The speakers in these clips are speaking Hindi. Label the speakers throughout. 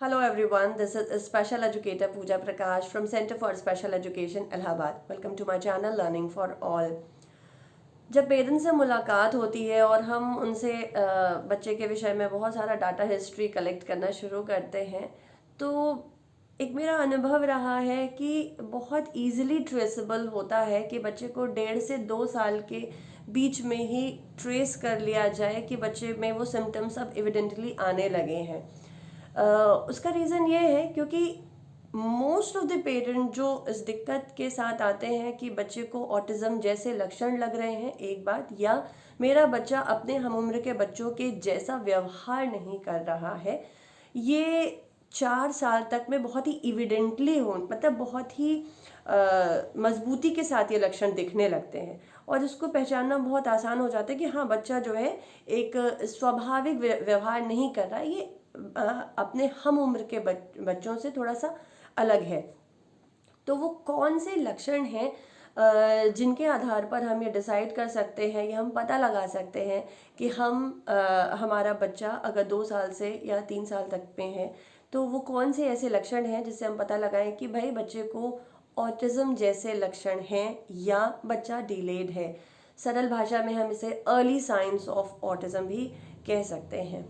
Speaker 1: Hello everyone, this is Special Educator Pooja Prakash from Center for Special Education, Allahabad. Welcome to my channel Learning for All. जब पेरेंट्स से मुलाकात होती है और हम उनसे बच्चे के विषय में बहुत सारा डाटा हिस्ट्री कलेक्ट करना शुरू करते हैं तो एक मेरा अनुभव रहा है कि बहुत इजीली ट्रेसेबल होता है कि बच्चे को 1.5 से 2 साल के बीच में ही ट्रेस कर लिया जाए कि बच्चे में वो सिम्टम्स अब एविडेंटली आने लगे हैं। उसका रीज़न ये है क्योंकि मोस्ट ऑफ द पेरेंट जो इस दिक्कत के साथ आते हैं कि बच्चे को ऑटिज्म जैसे लक्षण लग रहे हैं एक बात, या मेरा बच्चा अपने हमउम्र के बच्चों के जैसा व्यवहार नहीं कर रहा है, ये 4 साल तक में बहुत ही इविडेंटली हो, मतलब बहुत ही मजबूती के साथ ये लक्षण दिखने लगते हैं और इसको पहचानना बहुत आसान हो जाता है कि हाँ, बच्चा जो है एक स्वाभाविक व्यवहार नहीं कर रहा है, ये अपने हम उम्र के बच्चों से थोड़ा सा अलग है। तो वो कौन से लक्षण हैं जिनके आधार पर हम ये डिसाइड कर सकते हैं या हम पता लगा सकते हैं कि हमारा बच्चा अगर 2 साल से या 3 साल तक में है तो वो कौन से ऐसे लक्षण हैं जिससे हम पता लगाएं कि भाई बच्चे को ऑटिज्म जैसे लक्षण हैं या बच्चा डिलेड है। सरल भाषा में हम इसे अर्ली साइंस ऑफ ऑटिज्म भी कह सकते हैं।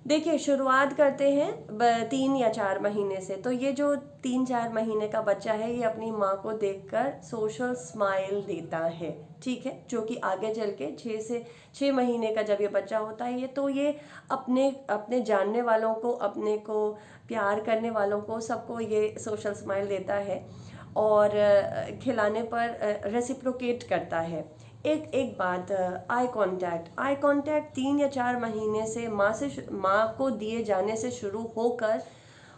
Speaker 1: देखिए, शुरुआत करते हैं 3 या 4 महीने से। तो ये जो 3-4 महीने का बच्चा है ये अपनी माँ को देखकर सोशल स्माइल देता है, ठीक है, जो कि आगे चल के 6 महीने का जब ये बच्चा होता है ये अपने अपने जानने वालों को, अपने को प्यार करने वालों को, सबको ये सोशल स्माइल देता है और खिलाने पर रेसिप्रोकेट करता है। एक बात, आई कांटेक्ट 3 या 4 महीने से माँ को दिए जाने से शुरू होकर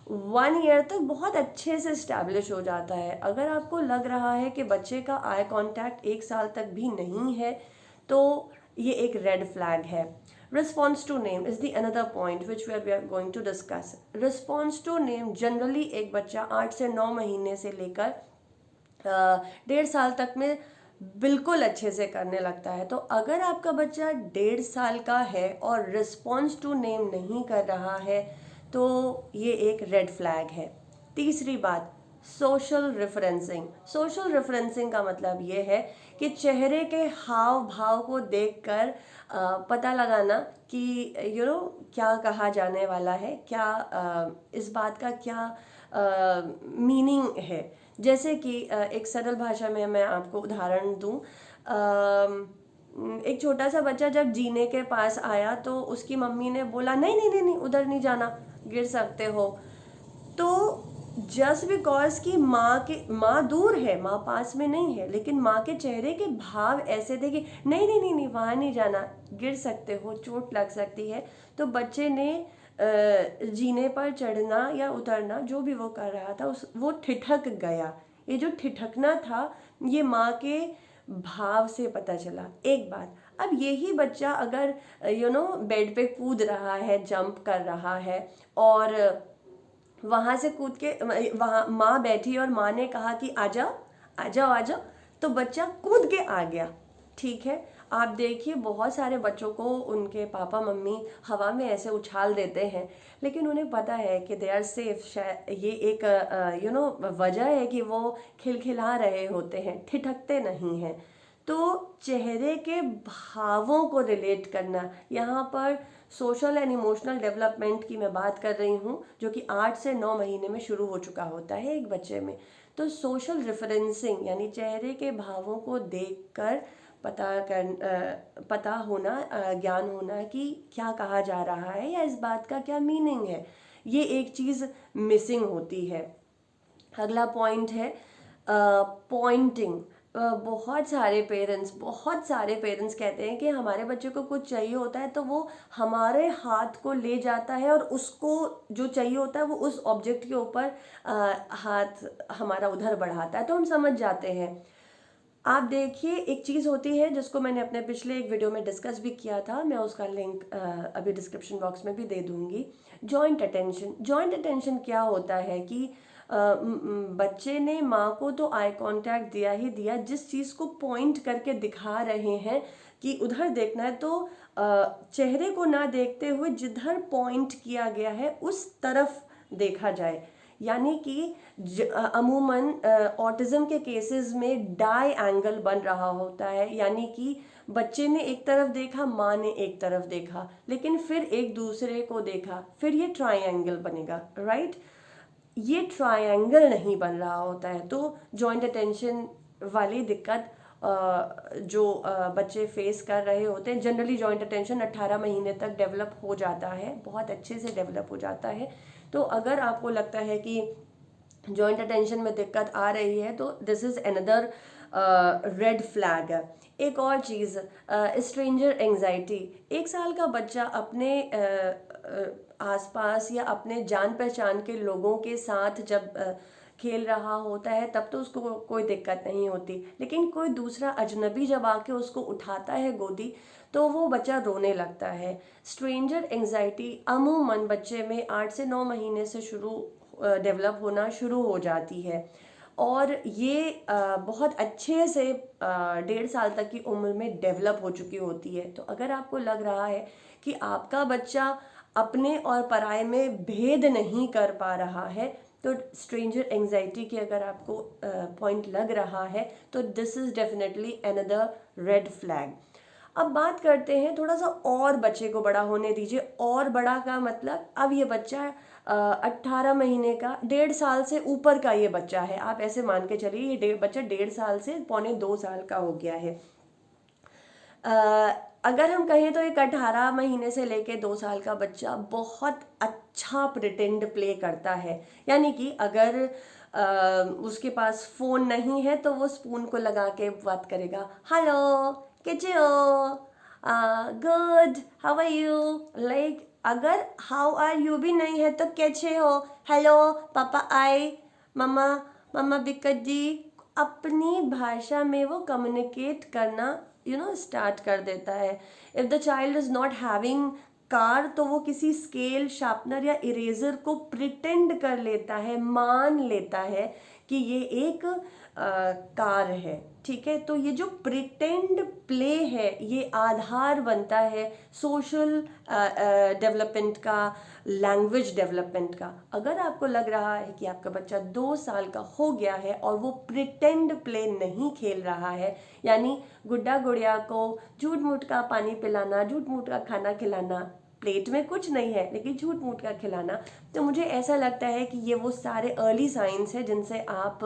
Speaker 1: 1 ईयर तक बहुत अच्छे से स्टैब्लिश हो जाता है। अगर आपको लग रहा है कि बच्चे का आई कांटेक्ट 1 साल तक भी नहीं है तो ये एक रेड फ्लैग है। Response to name is the another point which we are going to discuss. Response to name generally एक बच्चा 8 से 9 महीने से लेकर 1.5 साल तक में बिल्कुल अच्छे से करने लगता है। तो अगर आपका बच्चा 1.5 साल का है और रिस्पॉन्स टू नेम नहीं कर रहा है तो ये एक रेड फ्लैग है। तीसरी बात, सोशल रेफरेंसिंग का मतलब ये है कि चेहरे के हाव भाव को देखकर पता लगाना कि क्या कहा जाने वाला है, क्या इस बात का क्या मीनिंग है। जैसे कि एक सरल भाषा में मैं आपको उदाहरण दूं, एक छोटा सा बच्चा जब जीने के पास आया तो उसकी मम्मी ने बोला नहीं नहीं नहीं नहीं, उधर नहीं जाना, गिर सकते हो। तो जस्ट बिकॉज कि माँ दूर है, माँ पास में नहीं है, लेकिन माँ के चेहरे के भाव ऐसे थे कि नहीं नहीं नहीं नहीं, वहाँ नहीं जाना, गिर सकते हो, चोट लग सकती है। तो बच्चे ने जीने पर चढ़ना या उतरना जो भी वो कर रहा था वो ठिठक गया। ये जो ठिठकना था ये माँ के भाव से पता चला। एक बात, अब यही बच्चा अगर बेड पे कूद रहा है, जंप कर रहा है और वहाँ से कूद के वहाँ माँ बैठी और माँ ने कहा कि आ जाओ आ जाओ आ जाओ, तो बच्चा कूद के आ गया, ठीक है। आप देखिए बहुत सारे बच्चों को उनके पापा मम्मी हवा में ऐसे उछाल देते हैं, लेकिन उन्हें पता है कि दे आर सेफ। शायद ये एक वजह है कि वो खिलखिला रहे होते हैं, ठिठकते नहीं हैं। तो चेहरे के भावों को रिलेट करना, यहाँ पर सोशल एंड इमोशनल डेवलपमेंट की मैं बात कर रही हूँ, जो कि 8 से 9 महीने में शुरू हो चुका होता है एक बच्चे में। तो सोशल रेफरेंसिंग यानी चेहरे के भावों को देखकर पता होना, ज्ञान होना कि क्या कहा जा रहा है या इस बात का क्या मीनिंग है, ये एक चीज़ मिसिंग होती है। अगला पॉइंट है पॉइंटिंग। बहुत सारे पेरेंट्स कहते हैं कि हमारे बच्चे को कुछ चाहिए होता है तो वो हमारे हाथ को ले जाता है और उसको जो चाहिए होता है वो उस ऑब्जेक्ट के ऊपर हाथ हमारा उधर बढ़ाता है, तो हम समझ जाते हैं। आप देखिए, एक चीज़ होती है जिसको मैंने अपने पिछले एक वीडियो में डिस्कस भी किया था, मैं उसका लिंक अभी डिस्क्रिप्शन बॉक्स में भी दे दूंगी। जॉइंट अटेंशन क्या होता है कि बच्चे ने माँ को तो आई कांटेक्ट दिया ही दिया, जिस चीज़ को पॉइंट करके दिखा रहे हैं कि उधर देखना है तो चेहरे को ना देखते हुए जिधर पॉइंट किया गया है उस तरफ देखा जाए। यानी कि अमूमन ऑटिज़म के केसेस में डाई एंगल बन रहा होता है, यानी कि बच्चे ने एक तरफ देखा, माँ ने एक तरफ देखा, लेकिन फिर एक दूसरे को देखा, फिर ये ट्रायंगल बनेगा, राइट। ये ट्रायंगल नहीं बन रहा होता है। तो जॉइंट अटेंशन वाली दिक्कत जो बच्चे फेस कर रहे होते हैं, जनरली जॉइंट अटेंशन 18 महीने तक डेवलप हो जाता है, बहुत अच्छे से डेवलप हो जाता है। तो अगर आपको लगता है कि जॉइंट अटेंशन में दिक्कत आ रही है तो this is another red flag. एक और चीज़, स्ट्रेंजर एंजाइटी। 1 साल का बच्चा अपने आसपास या अपने जान पहचान के लोगों के साथ जब खेल रहा होता है तब तो उसको कोई दिक्कत नहीं होती, लेकिन कोई दूसरा अजनबी जब आके उसको उठाता है गोदी तो वो बच्चा रोने लगता है। स्ट्रेंजर एंजाइटी अमूमन बच्चे में 8 से 9 महीने से डेवलप होना शुरू हो जाती है, और ये बहुत अच्छे से 1.5 साल तक की उम्र में डेवलप हो चुकी होती है। तो अगर आपको लग रहा है कि आपका बच्चा अपने और पराये में भेद नहीं कर पा रहा है, तो स्ट्रेंजर एंजाइटी की अगर आपको पॉइंट लग रहा है तो this is definitely another red flag. अब बात करते हैं, थोड़ा सा और बच्चे को बड़ा होने दीजिए। और बड़ा का मतलब, अब ये बच्चा 18 महीने का, 1.5 साल से ऊपर का ये बच्चा है। आप ऐसे मान के चलिए ये बच्चा 1.5 साल से 1.25 साल का हो गया है। अगर हम कहें तो एक 18 महीने से लेके 2 साल का बच्चा बहुत अच्छा प्रिटेंड प्ले करता है। यानी कि अगर उसके पास फ़ोन नहीं है तो वो स्पून को लगा के बात करेगा, हेलो कैसे हो, good, how are you, like अगर हाउ आर यू भी नहीं है तो कैसे हो, हेलो पापा आई, मम्मा मम्मा बिकजी, अपनी भाषा में वो कम्युनिकेट करना स्टार्ट कर देता है। If the child is not having car तो वो किसी स्केल, शार्पनर या इरेजर को प्रिटेंड कर लेता है, मान लेता है कि ये एक कार है, ठीक है। तो ये जो प्रिटेंड प्ले है ये आधार बनता है सोशल डेवलपमेंट का, लैंग्वेज डेवलपमेंट का। अगर आपको लग रहा है कि आपका बच्चा 2 साल का हो गया है और वो प्रिटेंड प्ले नहीं खेल रहा है, यानी गुड्डा गुड़िया को झूठ मूठ का पानी पिलाना, झूठ मूठ का खाना खिलाना, प्लेट में कुछ नहीं है लेकिन झूठ मूठ का खिलाना, तो मुझे ऐसा लगता है कि ये वो सारे अर्ली साइंस है जिनसे आप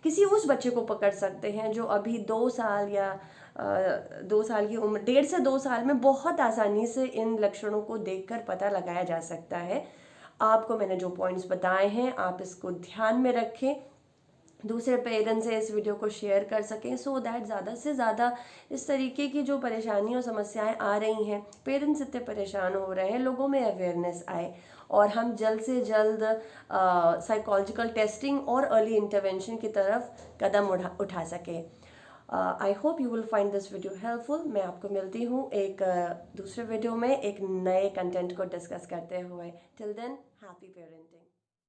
Speaker 1: किसी उस बच्चे को पकड़ सकते हैं जो अभी 2 साल या 2 साल की उम्र, 1.5 से 2 साल में बहुत आसानी से इन लक्षणों को देखकर पता लगाया जा सकता है। आपको मैंने जो पॉइंट्स बताए हैं आप इसको ध्यान में रखें, दूसरे पेरेंट्स से इस वीडियो को शेयर कर सकें, सो दैट ज़्यादा से ज़्यादा इस तरीके की जो परेशानियाँ और समस्याएं आ रही हैं, पेरेंट्स इतने परेशान हो रहे हैं, लोगों में अवेयरनेस आए और हम जल्द से जल्द साइकोलॉजिकल टेस्टिंग और अर्ली इंटरवेंशन की तरफ कदम उठा सकें। I hope you will find this video helpful. मैं आपको मिलती हूँ एक दूसरे वीडियो में एक नए कंटेंट को डिस्कस करते हुए। Till then, happy parenting.